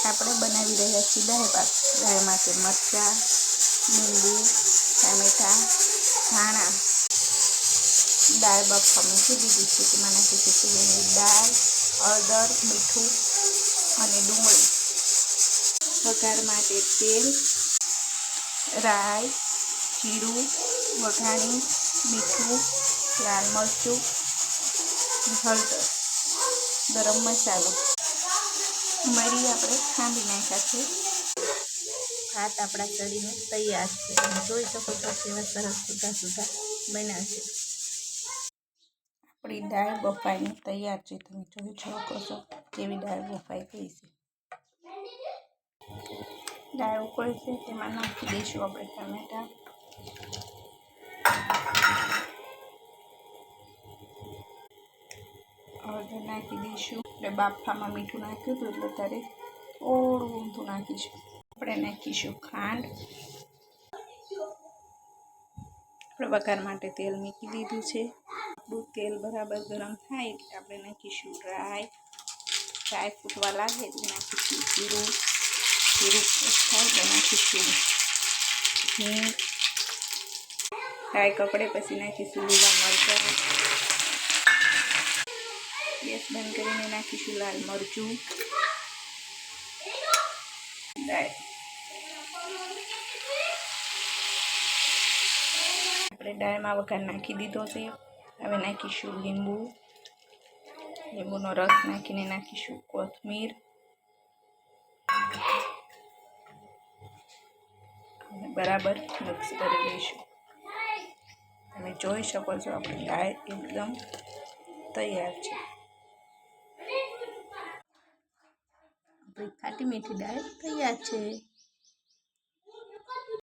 આપણે બનાવી રહ્યા છીએ દાળ ભાત. દાળ માટે મરચાં, લીંબુ, ટામેટાં, ધાણા. દાળ બફવા મૂકી દીધી છે. તેમાં નાખી છે તુવેરની દાળ, હળદર, મીઠું અને ડુંગળી. વઘાર માટે તેલ, રાઈ, જીરું, વઘાણી, મીઠું, લાલ મરચું, હળદર, ગરમ મસાલો મરી આપણે ખાંડી નાખ્યા છે. ભાત આપણા ચડીને તૈયાર છે. તમે જોઈ શકો છો કેવા સરસ સુધા બન્યા છે. આપણી દાળ બફાઈને તૈયાર છે. તમે જોઈ શકો છો કેવી દાળ બફાઈ ગઈ છે. દાળ ઉકળે છે તેમાં નાખી દઈશું આપણે ટામેટાં. હળદર નાખી દઈશું. આપણે બાફામાં મીઠું નાખ્યું હતું એટલે ત્યારે થોડું ઊંધું નાખીશું. આપણે નાખીશું ખાંડ. આપણે વઘાર માટે તેલ મૂકી દીધું છે. આપણું તેલ બરાબર ગરમ થાય એટલે આપણે નાખીશું રાઈ. રાઈ ફૂટવા લાગે એટલે નાખીશું જીરું. જીરું થાય એટલે નાખીશું હિંગ. રાઈ કકડે પછી નાખીશું લીલા મરચાં. ગેસ બંધ કરીને નાખીશું લાલ મરચું. દાળ આપણે દાળમાં વઘાર નાખી દીધો છે. હવે નાખીશું લીંબુ. લીંબુનો રસ નાખીને નાખીશું કોથમીર. બરાબર મિક્સ કરી દઈશું. તમે જોઈ શકો છો આપણી દાળ એકદમ તૈયાર છે. આપણી ખાટી મીઠી દાળ તૈયાર છે.